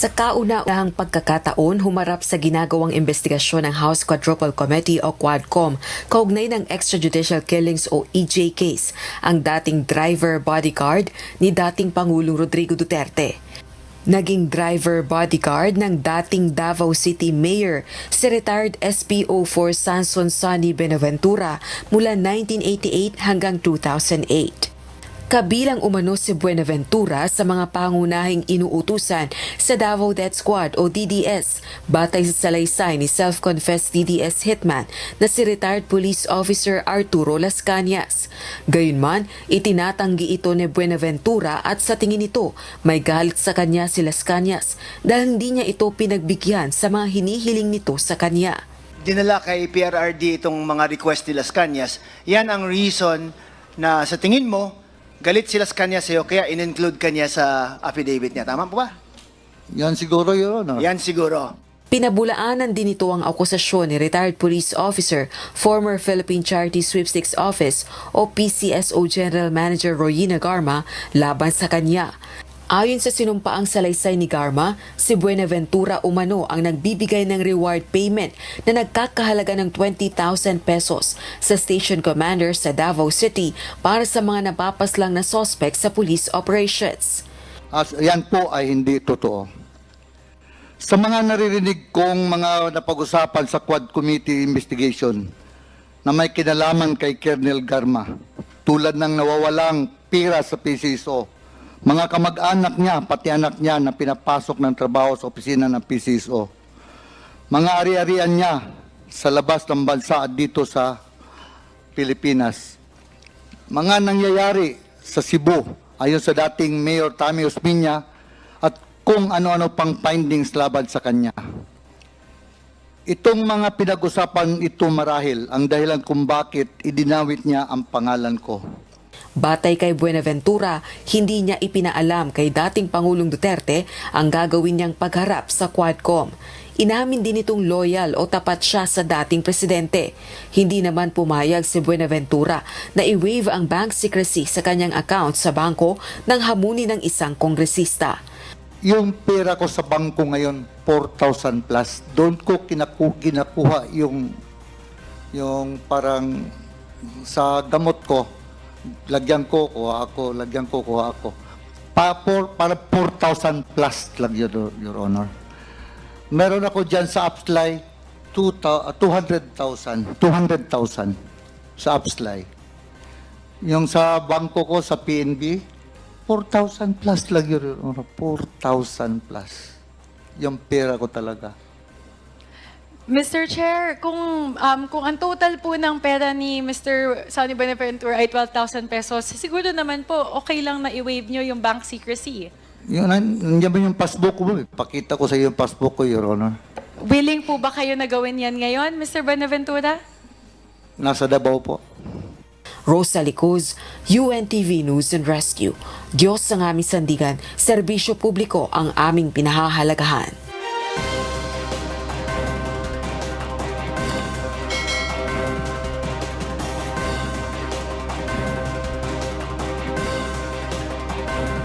Sa kauna-unahang pagkakataon, humarap sa ginagawang investigasyon ng House Quadruple Committee o Quadcom kaugnay ng extrajudicial killings o EJ case ang dating driver bodyguard ni dating Pangulong Rodrigo Duterte. Naging driver bodyguard ng dating Davao City Mayor si retired SPO4 Sanson Sonny Benaventura mula 1988 hanggang 2008. Kabilang umano si Buenaventura sa mga pangunahing inuutusan sa Davao Death Squad o DDS batay sa salaysay ni self-confessed DDS hitman na si retired police officer Arturo Las Cañas. Gayunman, itinatanggi ito ni Buenaventura at sa tingin nito may galit sa kanya si Las Cañas dahil hindi niya ito pinagbigyan sa mga hinihiling nito sa kanya. Dinala kay PRRD itong mga request ni Las Cañas. Yan ang reason na sa tingin mo galit si Las Cañas sa'yo, kaya in-include ka niya sa affidavit niya. Tama po ba? Yan siguro, Your Honor. Yan siguro. Pinabulaanan din ito ang akusasyon ni retired police officer, former Philippine Charity Sweepstakes Office o PCSO General Manager Royina Garma laban sa kanya. Ayon sa sinumpaang salaysay ni Garma, si Buenaventura umano ang nagbibigay ng reward payment na nagkakahalaga ng 20,000 pesos sa station commander sa Davao City para sa mga napapaslang na suspect sa police operations. Yan po ay hindi totoo. Sa mga naririnig kong mga napag-usapan sa Quad Committee investigation na may kinalaman kay Colonel Garma, tulad ng nawawalang pira sa PCSO, mga kamag-anak niya, pati anak niya na pinapasok ng trabaho sa opisina ng PCSO. Mga ari-arian niya sa labas ng bansa at dito sa Pilipinas. Mga nangyayari sa Cebu ayon sa dating Mayor Tammy Osmeña at kung ano-ano pang findings laban sa kanya. Itong mga pinag-usapan ito marahil ang dahilan kung bakit idinawit niya ang pangalan ko. Batay kay Buenaventura, hindi niya ipinaalam kay dating Pangulong Duterte ang gagawin niyang pagharap sa Quadcom. Inamin din itong loyal o tapat siya sa dating presidente. Hindi naman pumayag si Buenaventura na i-waive ang bank secrecy sa kanyang account sa bangko nang hamunin ng isang kongresista. Yung pera ko sa bangko ngayon, 4,000 plus. Doon ko kinakuha yung parang sa gamot ko. Lagyan ko, kuha ako, lagyan ko, kuha ako. Para 4,000 plus lang yun, Your Honor. Meron ako dyan sa Upsly, 200,000 sa Upsly. Yung sa bangko ko sa PNB, 4,000 plus lang yun, Your Honor. 4,000 plus. Yung pera ko talaga. Mr. Chair, kung ang total po ng pera ni Mr. Sonny Benaventura ay 12,000 pesos, siguro naman po okay lang na i-waive nyo yung bank secrecy. Yun, nandiyan ba yung passbook ko? Pakita ko sa iyo yung passbook ko, Your Honor. Willing po ba kayo na gawin yan ngayon, Mr. Benaventura? Nasa Davao po. Rosa Licuz, UNTV News and Rescue. Diyos ang aming sandigan, serbisyo publiko ang aming pinahahalagahan.